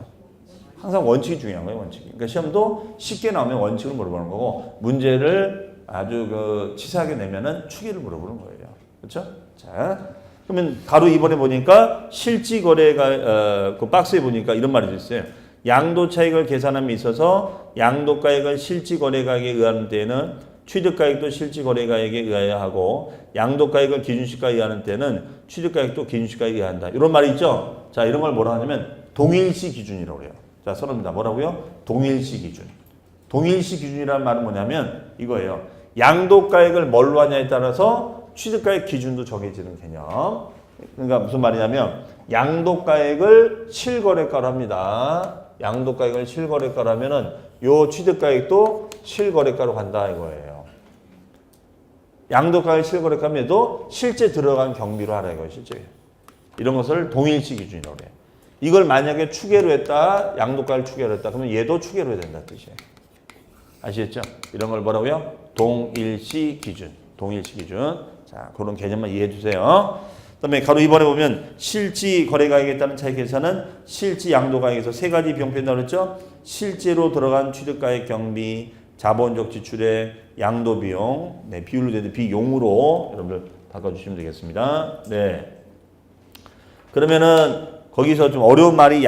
항상 원칙이 중요한 거예요, 원칙이. 그러니까 시험도 쉽게 나오면 원칙을 물어보는 거고 문제를 아주 치사하게 내면은 추계를 물어보는 거예요. 그렇죠? 자, 그러면 가로 2번에 보니까 실지 거래가 그 박스에 보니까 이런 말이 있어요. 양도 차익을 계산함에 있어서 양도 가액을 실지 거래 가액에 의하는 때에는 취득 가액도 실지 거래 가액에 의하여 하고 양도 가액을 기준시가에 의하는 때는 취득 가액도 기준시가에 의한다. 이런 말이 있죠. 자, 이런 걸 뭐라 하냐면 동일시 기준이라고 해요. 자, 써놓습니다. 뭐라고요? 동일시 기준. 동일시 기준이라는 말은 뭐냐면 이거예요. 양도가액을 뭘로 하냐에 따라서 취득가액 기준도 정해지는 개념. 그러니까 무슨 말이냐면 양도가액을 실거래가로 합니다. 양도가액을 실거래가로 하면은 요 취득가액도 실거래가로 간다 이거예요. 양도가액 실거래가 하면도 실제 들어간 경비로 하라 이거예요. 실제. 이런 것을 동일시 기준이라고 해요. 이걸 만약에 추계로 했다, 양도가액을 추계로 했다, 그러면 얘도 추계로 해야 된다는 뜻이에요. 아시겠죠? 이런 걸 뭐라고요? 동일시 기준. 동일시 기준. 자, 그런 개념만 이해해 주세요. 그다음에 가로 2번에 보면 실지 거래가액에 따른 차익 계산은 실지 양도가액에서 세 가지 비용 뺀다고 그랬죠? 실제로 들어간 취득가액 경비, 자본적 지출액, 양도 비용, 네, 비율로 되는 비용으로 여러분들 바꿔주시면 되겠습니다. 네. 그러면은 거기서 좀 어려운 말이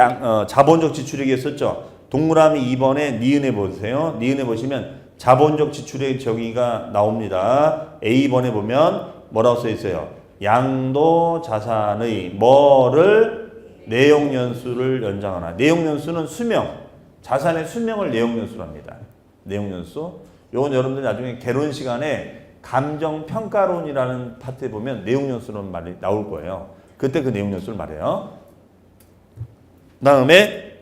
자본적 지출액이었었죠. 동그라미 2번에 니은에 보세요. 니은에 보시면 자본적 지출의 저기가 나옵니다. A번에 보면 뭐라고 써 있어요? 양도 자산의 뭐를 내용연수를 연장하나. 내용연수는 수명, 자산의 수명을 내용연수로 합니다. 내용연수. 요건 여러분들 나중에 개론 시간에 감정평가론이라는 파트에 보면 내용연수는 말이 나올 거예요. 그때 그 내용연수를 말해요. 다음에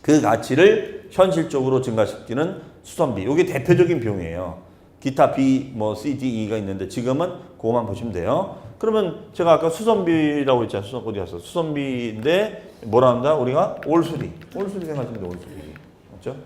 그 가치를 현실적으로 증가시키는 수선비. 이게 대표적인 비용이에요. 기타 B, 뭐 C, D, E가 있는데 지금은 그거만 보시면 돼요. 그러면 제가 아까 수선비라고 했잖아요. 어디 갔어? 수선비인데 뭐라 한다? 우리가 올수리 생각하시면 돼. 올수리. 그렇죠?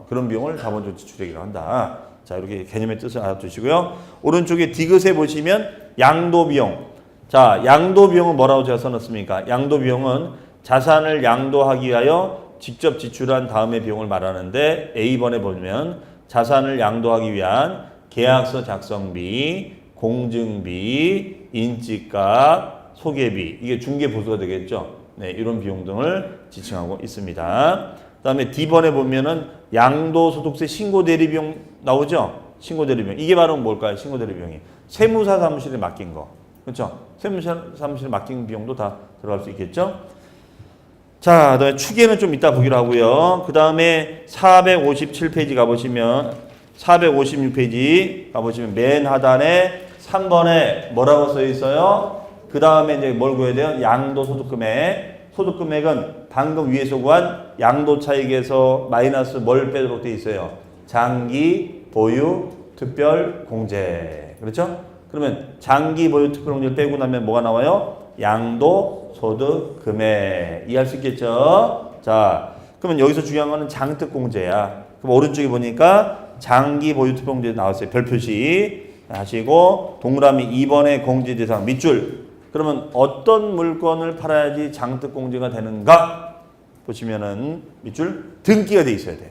그런 비용을 자본적 지출액이라고 한다. 자, 이렇게 개념의 뜻을 알아두시고요. 오른쪽에 디귿에 보시면 양도비용. 자, 양도비용은 뭐라고 제가 써놨습니까? 양도비용은 자산을 양도하기 위하여 직접 지출한 다음의 비용을 말하는데 A번에 보면 자산을 양도하기 위한 계약서 작성비, 공증비, 인지값, 소개비, 이게 중개보수가 되겠죠. 네, 이런 비용 등을 지칭하고 있습니다. 그 다음에 D번에 보면은 양도소득세 신고대리비용 나오죠? 신고대리비용. 이게 바로 뭘까요? 신고대리비용이. 세무사 사무실에 맡긴 거. 그렇죠? 세무사 사무실에 맡긴 비용도 다 들어갈 수 있겠죠? 자, 그다음에 추계는 좀 이따 보기로 하고요. 그 다음에 457페이지 가보시면 456페이지 가보시면 맨 하단에 3번에 뭐라고 써 있어요? 그 다음에 이제 뭘 구해야 돼요? 양도소득금액. 소득금액은 방금 위에서 구한 양도차익에서 마이너스 뭘 빼도록 돼 있어요? 장기 보유 특별 공제. 그렇죠? 그러면 장기 보유 특별 공제를 빼고 나면 뭐가 나와요? 양도소득금액. 이해할 수 있겠죠? 자, 그러면 여기서 중요한 거는 장특공제야. 그럼 오른쪽에 보니까 장기 보유 특별 공제 나왔어요. 별 표시 하시고 동그라미 2번의 공제 대상 밑줄. 그러면 어떤 물건을 팔아야지 장특공제가 되는가? 보시면은 밑줄 등기가 돼 있어야 돼요.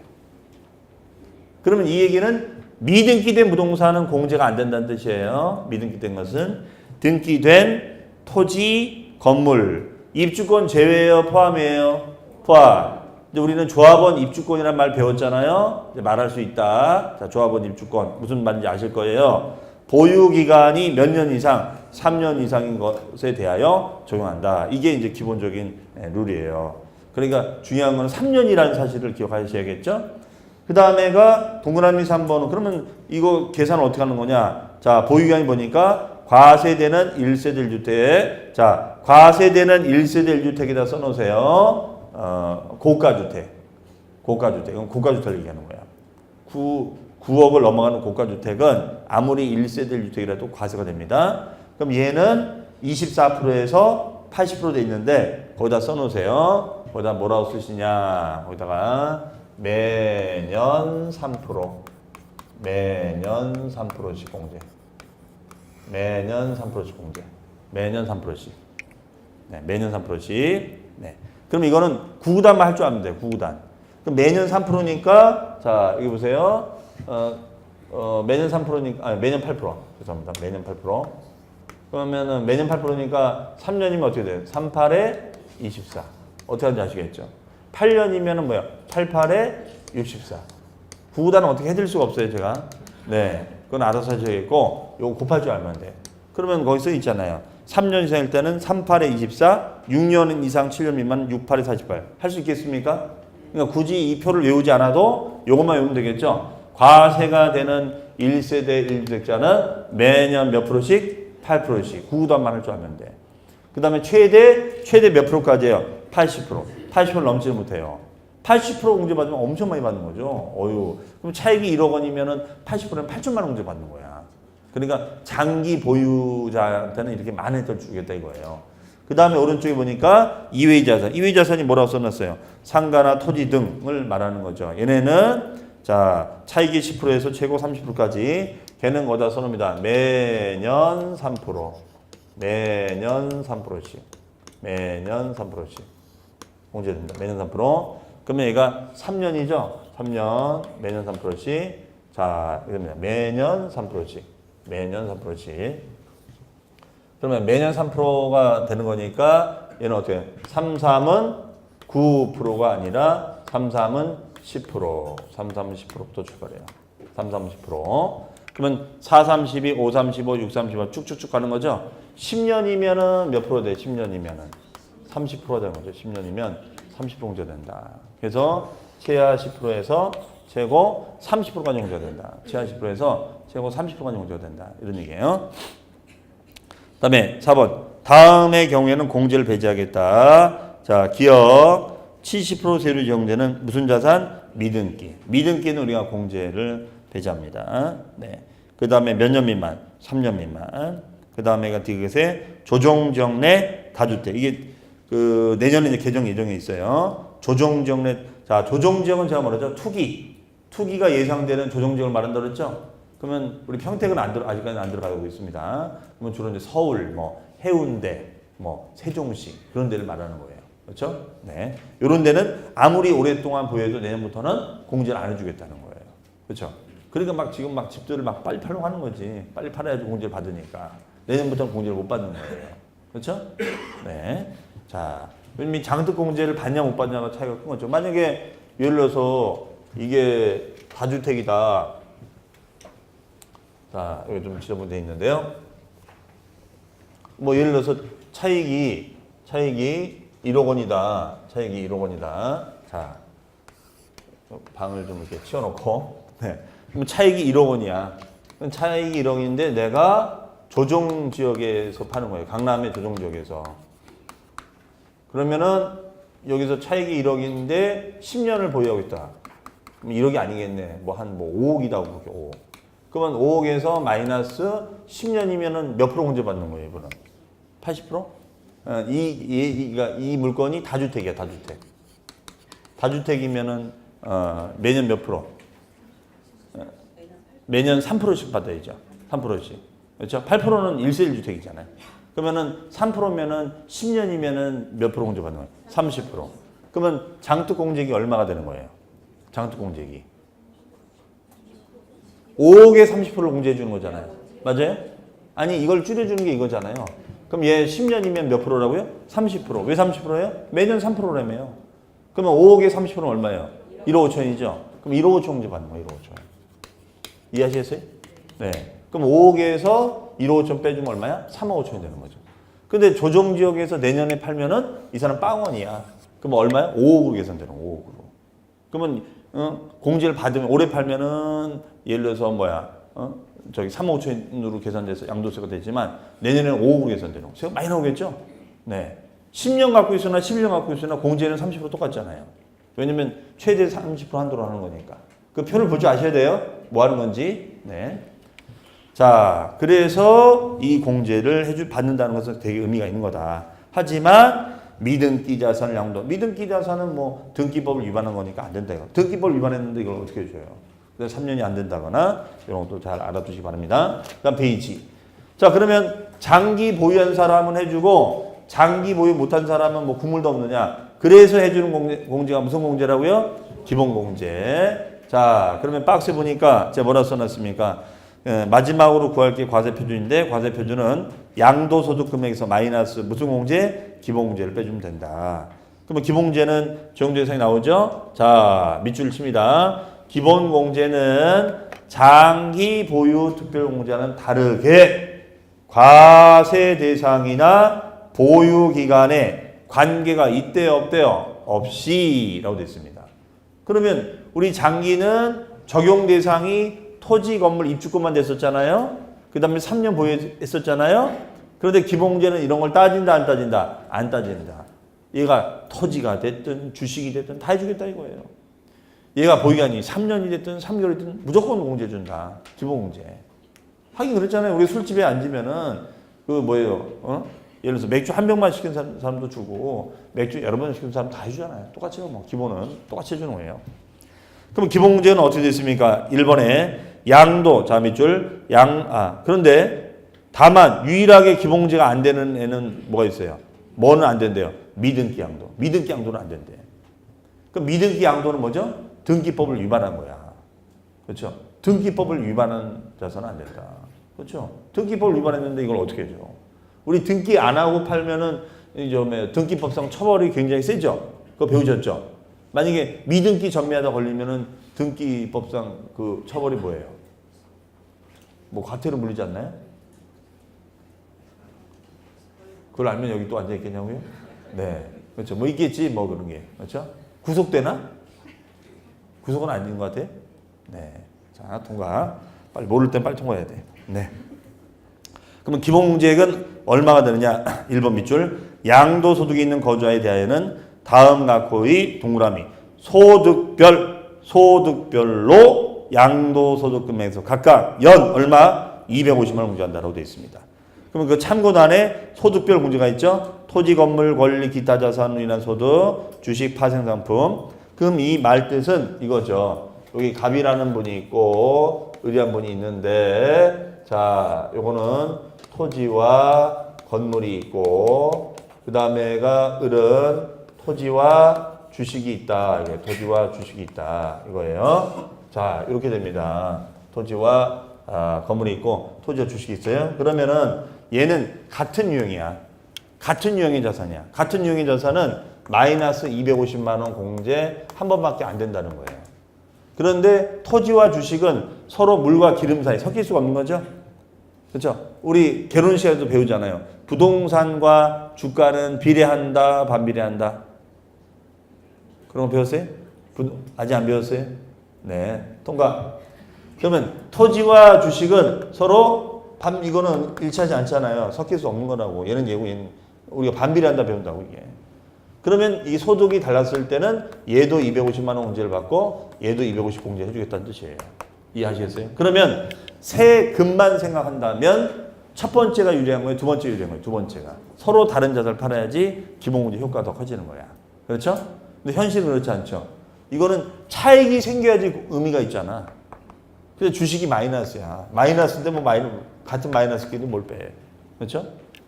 그러면 이 얘기는 미등기된 부동산은 공제가 안 된다는 뜻이에요. 미등기된 것은 등기된 토지, 건물, 입주권 제외예요, 포함이에요? 포함. 이제 우리는 조합원 입주권이란 말 배웠잖아요. 이제 말할 수 있다. 자, 조합원 입주권 무슨 말인지 아실 거예요. 보유 기간이 몇 년 이상, 3년 이상인 것에 대하여 적용한다. 이게 이제 기본적인 룰이에요. 그러니까 중요한 건 3년이라는 사실을 기억하셔야겠죠. 그 다음에가 동그라미 3번은 그러면 이거 계산을 어떻게 하는 거냐. 자, 보유기간이 보니까 과세되는 1세대 1주택. 자, 과세되는 1세대 1주택에다 써놓으세요. 고가주택. 고가주택. 이건 고가주택을 얘기하는 거야. 9억을 넘어가는 고가주택은 아무리 1세대 1주택이라도 과세가 됩니다. 그럼 얘는 24%에서 80% 돼 있는데 거기다 써놓으세요. 거기다 뭐라고 쓰시냐. 거기다가 매년 3%. 매년 3%씩 공제. 매년 3%씩 공제. 매년 3%씩. 네, 매년 3%씩. 네. 그럼 이거는 구구단만 할 줄 아면 돼요. 구구단. 그럼 매년 3%니까 자, 여기 보세요. 매년 3%니까 매년 8%. 죄송합니다. 매년 8%. 그러면은 매년 8%니까 3년이면 어떻게 돼요? 38에 24. 어떻게 하는지 아시겠죠? 8년이면은 뭐야? 88에 64. 구구단은 어떻게 해드릴 수가 없어요, 제가. 네. 그건 알아서 하셔야겠고, 요거 곱할 줄 알면 돼. 그러면 거기 써 있잖아요. 3년 이상일 때는 38에 24, 6년 이상 7년 미만 68에 48. 할 수 있겠습니까? 그러니까 굳이 이 표를 외우지 않아도 요것만 외우면 되겠죠? 과세가 되는 1세대 1주택자는 매년 몇 프로씩? 8%씩. 구구단만 할 줄 알면 돼. 그 다음에 최대 몇 프로까지예요? 80%. 80%를 넘지 못해요. 80% 공제받으면 엄청 많이 받는 거죠. 어유. 그럼 차익이 1억 원이면은 80%는 8천만 원 공제 받는 거야. 그러니까 장기 보유자한테는 이렇게 만 혜택을 주겠다 이거예요. 그 다음에 오른쪽에 보니까 이외의 자산. 이외의 자산이 뭐라고 써놨어요? 상가나 토지 등을 말하는 거죠. 얘네는 자, 차익이 10%에서 최고 30%까지 걔는 거기다 써놓습니다. 매년 3%. 매년 3%씩. 매년 3%씩. 공제됩니다. 매년 3%. 그러면 얘가 3년이죠? 3년, 매년 3%씩. 자, 이겁니다. 매년 3%씩. 매년 3%씩. 그러면 매년 3%가 되는 거니까 얘는 어떻게? 33은 9%가 아니라 33은 10%. 33은 10%부터 출발해요. 3, 30%. 그러면 4, 32, 5, 35, 6, 35 쭉쭉쭉 가는 거죠. 10년이면은 몇 프로 돼? 10년이면은 30% 되는 거죠. 10년이면 30% 공제된다. 그래서 최하 10%에서 최고 30%까지 공제가 된다. 최하 10%에서 최고 30%까지 공제가 된다. 이런 얘기예요. 그다음에 4번. 다음의 경우에는 공제를 배제하겠다. 자, 기업 70% 세율 적용되는 무슨 자산? 미등기. 미등기는 우리가 공제를 배제합니다. 네. 그다음에 몇 년 미만? 3년 미만. 그다음에가 디귿의 조정지역 내 다주택. 이게 그 내년에 이제 개정 예정에 있어요. 조정지역 내, 자, 조정지역은 제가 말하죠. 투기가 예상되는 조정지역을 말한다 그랬죠. 그러면 우리 평택은 아직까지는 안 들어가고 있습니다. 그러면 주로 이제 서울, 뭐 해운대, 뭐 세종시 그런 데를 말하는 거예요. 그렇죠? 네. 이런 데는 아무리 오랫동안 보여도 내년부터는 공제를 안 해주겠다는 거예요. 그렇죠? 그러니까 막 지금 막 집들을 막 빨리 팔려고 하는 거지. 빨리 팔아야지 공제를 받으니까. 내년부터는 공제를 못 받는 거예요. 그렇죠? 네. 자, 이미 장득 공제를 받냐 못 받냐가 차이가 큰 거죠. 만약에 예를 들어서 이게 다주택이다. 자, 여기 좀 지저분해 있는데요. 뭐 예를 들어서 차익이 1억 원이다. 차익이 1억 원이다. 자, 방을 좀 이렇게 치워놓고. 네. 그럼 차익이 1억 원이야. 그럼 차익이 1억인데 내가 조정 지역에서 파는 거예요. 강남의 조정 지역에서. 그러면은 여기서 차익이 1억인데 10년을 보유하고 있다. 그럼 1억이 아니겠네. 뭐 한 5억이다. 그렇게 5억. 그러면 5억에서 마이너스 10년이면은 몇 프로 공제 받는 거예요, 이분은? 80%? 이 물건이 다주택이야, 다주택. 다주택이면은 매년 몇 프로? 매년 3%씩 받아야죠. 3%씩. 그렇죠? 8%는 1세 1주택이잖아요. 그러면은 3%면은 10년이면은 몇 프로 공제 받는 거예요? 30%. 그러면 장특 공제액이 얼마가 되는 거예요? 장특 공제액이 5억에 30%를 공제해 주는 거잖아요. 맞아요? 아니 이걸 줄여주는 게 이거잖아요. 그럼 얘 10년이면 몇 프로라고요? 30%. 왜 30%예요? 매년 3%라며요. 그러면 5억에 30%는 얼마예요? 1억 5천이죠. 그럼 1억 5천 공제 받는 거예요. 1억 5천. 이해하시겠어요? 네. 그럼 5억에서 1억 5천 빼주면 얼마야? 3억 5천이 되는 거죠. 근데 조정지역에서 내년에 팔면은 이 사람 빵원이야. 그럼 얼마야? 5억으로 계산되는 5억으로. 그러면 공제를 받으면 올해 팔면은 예를 들어서 저기 3억 5천으로 계산돼서 양도세가 되지만 내년에는 5억으로 계산되는 거. 세가 많이 나오겠죠? 네. 10년 갖고 있으나 11년 갖고 있으나 공제는 30% 똑같잖아요. 왜냐면 최대 30% 한도로 하는 거니까. 그 표를 볼 줄 아셔야 돼요. 뭐 하는 건지. 네. 자, 그래서 이 공제를 받는다는 것은 되게 의미가 있는 거다. 하지만 미등기 자산을 양도. 미등기 자산은 뭐 등기법을 위반한 거니까 안 된다. 등기법을 위반했는데 이걸 어떻게 해줘요? 그래서 3년이 안 된다거나 이런 것도 잘 알아두시기 바랍니다. 그다음 페이지. 자, 그러면 장기 보유한 사람은 해주고 장기 보유 못한 사람은 뭐 구물도 없느냐. 그래서 해주는 공제가 무슨 공제라고요? 기본공제. 자, 그러면 박스에 보니까 제가 뭐라 써놨습니까? 마지막으로 구할 게 과세표준인데 과세표준은 양도소득 금액에서 마이너스 무슨 공제? 기본공제를 빼주면 된다. 그러면 기본공제는 적용대상이 나오죠? 자, 밑줄 칩니다. 기본공제는 장기 보유 특별공제와는 다르게 과세 대상이나 보유 기간에 관계가 있대요, 없대요? 없이라고 되어 있습니다. 그러면 우리 장기는 적용 대상이 토지, 건물, 입주권만 됐었잖아요. 그 다음에 3년 보유했었잖아요. 그런데 기본공제는 이런 걸 따진다, 안 따진다? 안 따진다. 얘가 토지가 됐든 주식이 됐든 다 해주겠다 이거예요. 얘가 보유기간이 3년이 됐든 3개월이 됐든 무조건 공제해준다. 기본공제. 하긴 그랬잖아요. 우리 술집에 앉으면은 그 뭐예요? 예를 들어서 맥주 한 병만 시킨 사람도 주고 맥주 여러 번 시킨 사람 다 해주잖아요. 똑같이 뭐 기본은 똑같이 해주는 거예요. 그럼 기본공제는 어떻게 됐습니까? 1번에 양도, 자 밑줄 그런데 다만 유일하게 기본공제가 안 되는 애는 뭐가 있어요? 뭐는 안 된대요? 미등기 양도. 미등기 양도는 안 된대. 그럼 미등기 양도는 뭐죠? 등기법을 위반한 거야. 그렇죠? 등기법을 위반한 자산은 안 된다. 그렇죠? 등기법을 위반했는데 이걸 어떻게 해줘? 우리 등기 안 하고 팔면은 등기법상 처벌이 굉장히 세죠? 그거 배우셨죠? 만약에 미등기 전매하다 걸리면은 등기법상 그 처벌이 뭐예요? 뭐 과태료 물리지 않나요? 그걸 알면 여기 또 앉아 있겠냐고요? 네, 그렇죠. 뭐 있겠지, 뭐 그런 게, 그렇죠? 구속되나? 구속은 아닌 것 같아요. 네, 자 통과. 빨리 모를 땐 빨리 통과해야 돼. 네. 그러면 기본공제액은 얼마가 되느냐? 1번 밑줄. 양도소득이 있는 거주자에 대하여는 다음 각호의 동그라미 소득별로 양도소득 금액에서 각각 연 얼마? 250만 원 공제한다라고 되어 있습니다. 그러면 그 참고단에 소득별 공제가 있죠. 토지, 건물, 권리, 기타 자산으로 인한 소득, 주식, 파생상품. 그럼 이 말 뜻은 이거죠. 여기 갑이라는 분이 있고 을이라는 분이 있는데, 자, 요거는 토지와 건물이 있고, 그 다음에가 을은 토지와 주식이 있다. 이게 토지와 주식이 있다. 이거예요. 자, 이렇게 됩니다. 토지와 건물이 있고, 토지와 주식이 있어요. 그러면은 얘는 같은 유형이야. 같은 유형의 자산이야. 같은 유형의 자산은 마이너스 250만 원 공제 한 번밖에 안 된다는 거예요. 그런데 토지와 주식은 서로 물과 기름 사이 섞일 수가 없는 거죠. 그렇죠? 우리 결혼식에도 배우잖아요. 부동산과 주가는 비례한다, 반비례한다. 그런 거 배웠어요? 아직 안 배웠어요? 네, 통과. 그러면 토지와 주식은 서로 이거는 일치하지 않잖아요. 섞일 수 없는 거라고. 얘는 얘고 얘는 우리가 반비례한다 배운다고 이게. 그러면 이 소득이 달랐을 때는 얘도 250만 원 공제를 받고 얘도 250 공제 해주겠다는 뜻이에요. 이해하시겠어요? 그러면 세금만 생각한다면 첫 번째가 유리한 거예요? 두 번째가 유리한 거예요? 두 번째가. 서로 다른 자산을 팔아야지 기본공제 효과가 더 커지는 거야. 그렇죠? 근데 현실은 그렇지 않죠. 이거는 차익이 생겨야지 의미가 있잖아. 근데 주식이 마이너스야. 마이너스인데 뭐 같은 마이너스끼리 뭘 빼. 그렇죠?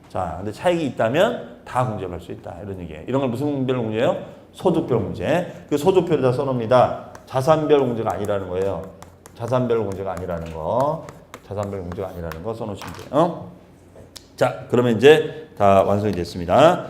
자, 근데 차익이 있다면 다 공제할 수 있다. 이런 얘기예요. 이런 걸 무슨 별 공제예요? 소득별 공제. 그 소득별에다 써놓습니다. 자산별 공제가 아니라는 거예요. 자산별 공제가 아니라는 거. 자산별 공제가 아니라는 거 써놓으시면 돼요. 자, 그러면 이제 다 완성이 됐습니다.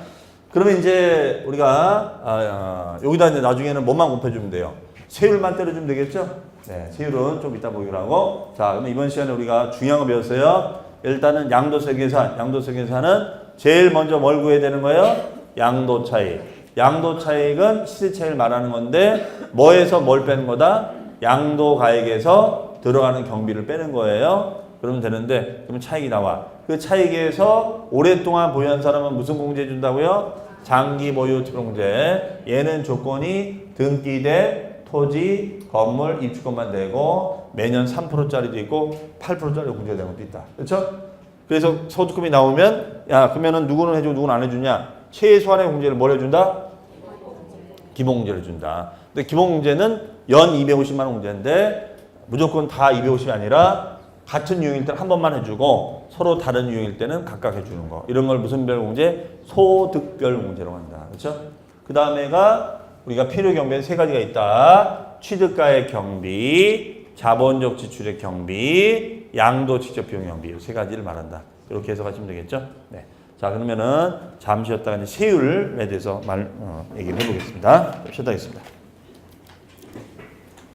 그러면 이제 우리가 여기다 이제 나중에는 뭐만 곱해주면 돼요? 세율만 때려주면 되겠죠? 네, 세율은 좀 이따 보기로 하고. 자, 그러면 이번 시간에 우리가 중요한 거 배웠어요. 일단은 양도세 계산. 양도세 계산은 제일 먼저 뭘 구해야 되는 거예요? 양도 차익. 양도 차익은 시세 차익을 말하는 건데 뭐에서 뭘 빼는 거다? 양도 가액에서 들어가는 경비를 빼는 거예요. 그러면 되는데 그러면 차익이 나와. 그 차익에서 오랫동안 보유한 사람은 무슨 공제 준다고요? 장기 보유 특별 공제. 얘는 조건이 등기대 토지, 건물, 입주권만 되고 매년 3%짜리도 있고 8%짜리 공제가 되는 것도 있다. 그렇죠? 그래서 소득금이 나오면 야 그러면은 누구는 해주고 누구는 안 해주냐? 최소한의 공제를 뭘 해준다? 기본공제를 준다. 근데 기본공제는 연 250만 원 공제인데 무조건 다 250이 아니라 같은 유형일 때는 한 번만 해주고 서로 다른 유형일 때는 각각 해주는 거. 이런 걸 무슨 별 공제? 소득별 공제라고 한다. 그렇죠? 그 다음에가 우리가 필요 경비에는 세 가지가 있다. 취득가액 경비, 자본적 지출의 경비, 양도 직접 비용 경비. 이 세 가지를 말한다. 이렇게 해석하시면 되겠죠? 네. 자, 그러면은 잠시 쉬었다가 이제 세율에 대해서 얘기를 해보겠습니다. 쉬었다 하겠습니다.